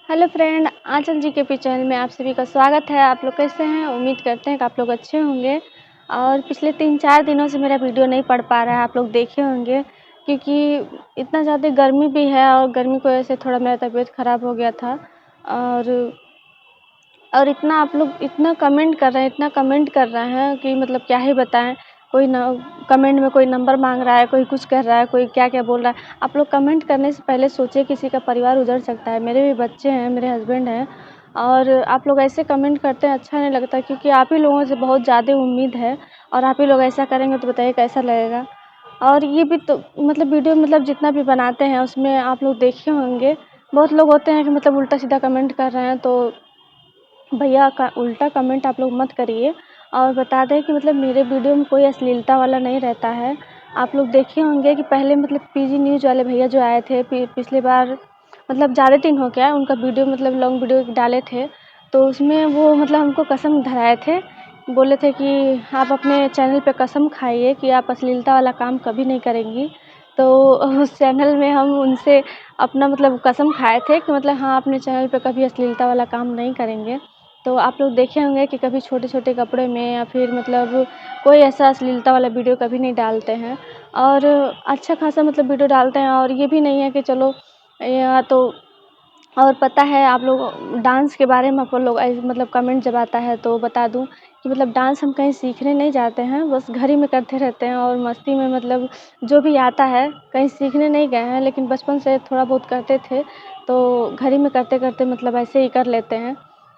Hello friend, आंचल जी के P channel में आप सभी का स्वागत है। आप लोग कैसे हैं? उम्मीद करते हैं कि आप लोग अच्छे होंगे। और पिछले 3-4 दिनों से मेरा वीडियो नहीं पड़ पा रहा है, आप लोग देखे होंगे, क्योंकि इतना ज़्यादा गर्मी भी है और गर्मी की वजह से थोड़ा मेरा तबीयत ख़राब हो गया था। और इतना आप लोग इतना कमेंट कर रहे हैं, इतना कमेंट कर रहे हैं कि मतलब क्या ही बताएं। कोई न कमेंट में कोई नंबर मांग रहा है, कोई कुछ कर रहा है, कोई क्या क्या बोल रहा है। आप लोग कमेंट करने से पहले सोचिए, किसी का परिवार उजड़ सकता है। मेरे भी बच्चे हैं, मेरे हस्बैंड हैं, और आप लोग ऐसे कमेंट करते हैं, अच्छा नहीं लगता, क्योंकि आप ही लोगों से बहुत ज़्यादा उम्मीद है। और आप ही लोग ऐसा करेंगे तो बताइए कैसा लगेगा। और ये भी तो मतलब वीडियो मतलब जितना भी बनाते हैं उसमें आप लोग देखे होंगे, बहुत लोग होते हैं कि मतलब उल्टा सीधा कमेंट कर रहे हैं। तो भैया का उल्टा कमेंट आप लोग मत करिए। और बता दें कि मतलब मेरे वीडियो में कोई अश्लीलता वाला नहीं रहता है। आप लोग देखे होंगे कि पहले मतलब पीजी न्यूज़ वाले भैया जो आए थे पिछली बार, मतलब ज़्यादा दिन हो गया उनका वीडियो, मतलब लॉन्ग वीडियो डाले थे। तो उसमें वो मतलब हमको कसम धराए थे, बोले थे कि आप अपने चैनल पे कसम खाइए कि आप अश्लीलता वाला काम कभी नहीं करेंगी। तो उस चैनल में हम उनसे अपना मतलब कसम खाए थे कि मतलब हाँ, अपने चैनल पे कभी अश्लीलता वाला काम नहीं करेंगे। तो आप लोग देखे होंगे कि कभी छोटे-छोटे कपड़े में या फिर मतलब कोई ऐसा अश्लीलता वाला वीडियो कभी नहीं डालते हैं। और अच्छा खासा मतलब वीडियो डालते हैं। और ये भी नहीं है कि चलो या तो, और पता है आप लोग डांस के बारे में आप लोग मतलब कमेंट जब आता है तो बता दूं कि मतलब डांस हम कहीं सीखने नहीं जाते हैं, बस घर ही में करते रहते हैं और मस्ती में, मतलब जो भी आता है, कहीं सीखने नहीं गए हैं, लेकिन बचपन से थोड़ा बहुत करते थे। तो घर ही में करते करते मतलब ऐसे ही कर लेते हैं,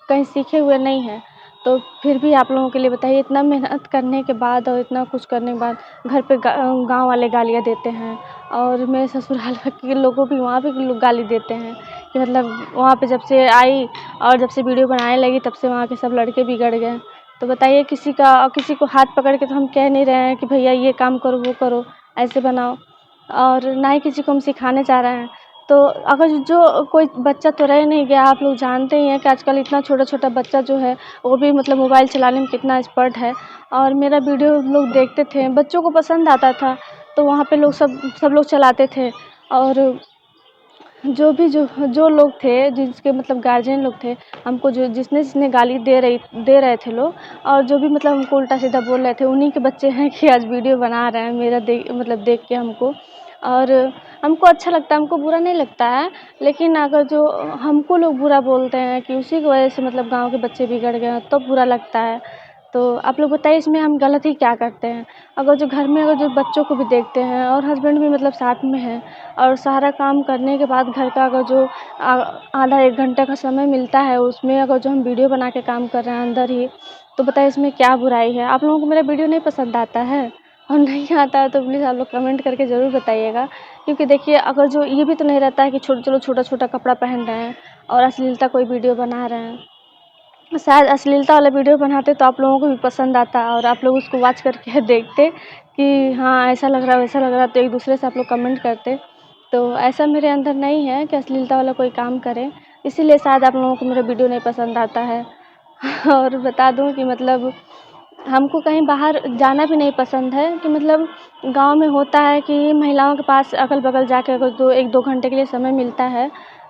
कहीं सीखे हुए नहीं हैं। तो फिर भी आप लोगों के लिए बताइए, इतना मेहनत करने के बाद और इतना कुछ करने के बाद घर पे गाँव वाले गालियाँ देते हैं। और मेरे ससुराल के लोगों भी, वहाँ पे भी लोग गाली देते हैं कि मतलब वहाँ पे जब से आई और जब से वीडियो बनाने लगी तब से वहाँ के सब लड़के बिगड़ गए। तो बताइए, किसी को हाथ पकड़ के तो हम कह नहीं रहे हैं कि भैया ये काम करो, वो करो, ऐसे बनाओ, और ना ही किसी को हम सिखाने जा रहे हैं। तो अगर जो कोई बच्चा तो रह नहीं गया, आप लोग जानते ही हैं कि आजकल इतना छोटा-छोटा बच्चा जो है वो भी मतलब मोबाइल चलाने में कितना एक्सपर्ट है। और मेरा वीडियो लोग देखते थे, बच्चों को पसंद आता था, तो वहाँ पे लोग सब लोग चलाते थे। और जो लोग थे, जिसके मतलब गार्जियन लोग थे, हमको जिसने गाली दे रहे थे लोग, और जो भी मतलब हमको उल्टा सीधा बोल रहे थे, उन्हीं के बच्चे हैं कि आज वीडियो बना रहे हैं मेरा देख के हमको। और हमको अच्छा लगता है, हमको बुरा नहीं लगता है। लेकिन अगर जो हमको लोग बुरा बोलते हैं कि उसी की वजह से मतलब गाँव के बच्चे बिगड़ गए हैं, तो बुरा लगता है। तो आप लोग बताइए, इसमें हम गलत ही क्या करते हैं? अगर जो घर में अगर जो बच्चों को भी देखते हैं और हस्बैंड भी मतलब साथ में हैं, और सारा काम करने के बाद घर का अगर जो आधा 1 घंटे का समय मिलता है, उसमें अगर जो हम वीडियो बना के काम कर रहे हैं अंदर ही, तो बताइए इसमें क्या बुराई है? आप लोगों को मेरा वीडियो नहीं पसंद आता है? और नहीं आता है तो प्लीज़ आप लोग कमेंट करके ज़रूर बताइएगा। क्योंकि देखिए, अगर जो ये भी तो नहीं रहता है कि चलो छोटा-छोटा कपड़ा पहन रहे हैं और अश्लीलता कोई वीडियो बना रहे हैं। शायद अश्लीलता वाला वीडियो बनाते तो आप लोगों को भी पसंद आता और आप लोग उसको वॉच करके देखते कि हाँ, ऐसा लग रहा है, वैसा लग रहा है, तो एक दूसरे से आप लोग कमेंट करते। तो ऐसा मेरे अंदर नहीं है कि अश्लीलता वाला कोई काम करें, इसीलिए शायद आप लोगों को मेरा वीडियो नहीं पसंद आता है। और बता दूँ कि मतलब हमको कहीं बाहर जाना भी नहीं पसंद है, कि मतलब गाँव में होता है कि महिलाओं के पास अगल-बगल जाके अगर 1-2 घंटे के लिए समय मिलता है,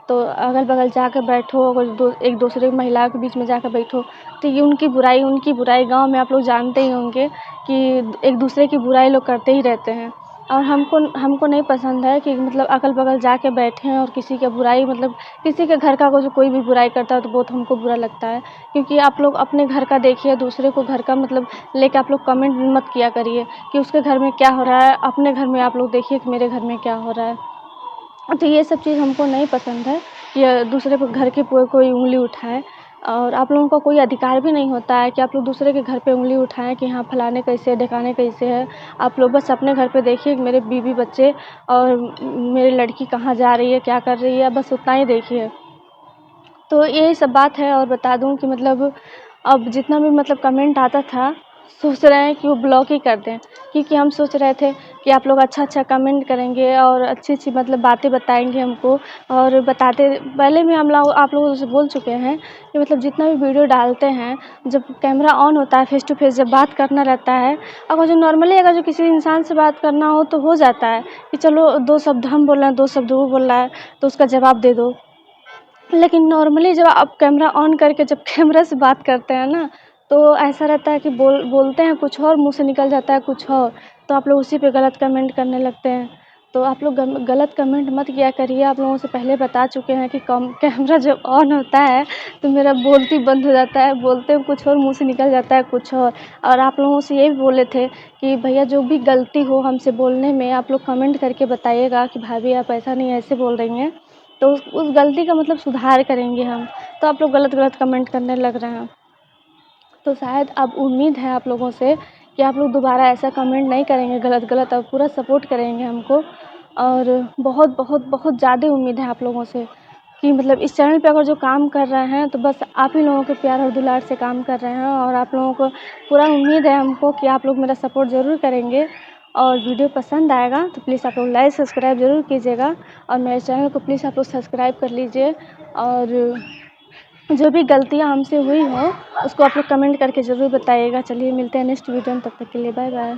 तो अगल-बगल जाकर बैठो, अगर एक दूसरे महिला के बीच में जाकर बैठो, तो ये उनकी बुराई गाँव में आप लोग जानते ही होंगे कि एक दूसरे की बुराई लोग करते ही रहते हैं। और हमको नहीं पसंद है कि मतलब अगल-बगल जाके बैठें और किसी की बुराई, मतलब किसी के घर का अगर जो कोई भी बुराई करता है तो बहुत हमको बुरा लगता है। क्योंकि आप लोग अपने घर का देखिए, दूसरे को घर का मतलब लेके आप लोग कमेंट मत किया करिए कि उसके घर में क्या हो रहा है, अपने घर में आप लोग देखिए कि मेरे घर में क्या हो रहा है। तो ये सब चीज़ हमको नहीं पसंद है कि दूसरे के घर के कोई उँगली उठाए। और आप लोगों का कोई अधिकार भी नहीं होता है कि आप लोग दूसरे के घर पे उँगली उठाएँ कि हाँ, फलाने कैसे है, ढिकाने कैसे है। आप लोग बस अपने घर पे देखिए कि मेरे बीवी बच्चे और मेरी लड़की कहाँ जा रही है, क्या कर रही है, बस उतना ही देखिए। तो यही सब बात है। और बता दूँ कि मतलब अब जितना भी मतलब कमेंट आता था, सोच रहे हैं कि वो ब्लॉक ही कर दें, क्योंकि हम सोच रहे थे कि आप लोग अच्छा-अच्छा कमेंट करेंगे और अच्छी-अच्छी मतलब बातें बताएँगे हमको। और बताते पहले भी हम लोग आप लोगों से बोल चुके हैं कि मतलब जितना भी वीडियो डालते हैं, जब कैमरा ऑन होता है, फ़ेस टू फ़ेस जब बात करना रहता है, अगर जो नॉर्मली अगर जो किसी इंसान से बात करना हो तो हो जाता है कि चलो 2 शब्द हम बोल रहे हैं, 2 शब्द वो बोल रहा है, तो उसका जवाब दे दो। लेकिन नॉर्मली जब आप कैमरा ऑन करके जब कैमरा से बात करते हैं ना, तो ऐसा रहता है कि बोलते हैं कुछ और, मुँह से निकल जाता है कुछ और, तो आप लोग उसी पे गलत कमेंट करने लगते हैं। तो आप लोग गलत कमेंट मत किया करिए। आप लोगों से पहले बता चुके हैं कि कैमरा जब ऑन होता है तो मेरा बोलती बंद हो जाता है, बोलते हैं कुछ और, मुँह से निकल जाता है कुछ और। और आप लोगों से ये भी बोले थे कि भैया जो भी गलती हो हमसे बोलने में, आप लोग कमेंट करके बताइएगा कि भाभी आप ऐसा नहीं ऐसे बोल रही हैं, तो उस गलती का मतलब सुधार करेंगे हम। तो आप लोग गलत कमेंट करने लग रहे हैं। तो शायद अब उम्मीद है आप लोगों से कि आप लोग दोबारा ऐसा कमेंट नहीं करेंगे गलत और पूरा सपोर्ट करेंगे हमको। और बहुत बहुत बहुत ज़्यादा उम्मीद है आप लोगों से कि मतलब इस चैनल पे अगर जो काम कर रहे हैं तो बस आप ही लोगों के प्यार और दुलार से काम कर रहे हैं। और आप लोगों को पूरा उम्मीद है हमको कि आप लोग मेरा सपोर्ट ज़रूर करेंगे। और वीडियो पसंद आएगा तो प्लीज़ आप लोग लाइक सब्सक्राइब ज़रूर कीजिएगा। और मेरे चैनल को प्लीज़ आप लोग सब्सक्राइब कर लीजिए। और जो भी गलतियाँ हमसे हुई हों उसको आप लोग कमेंट करके ज़रूर बताइएगा। चलिए मिलते हैं नेक्स्ट वीडियो में, तब तक के लिए बाय बाय।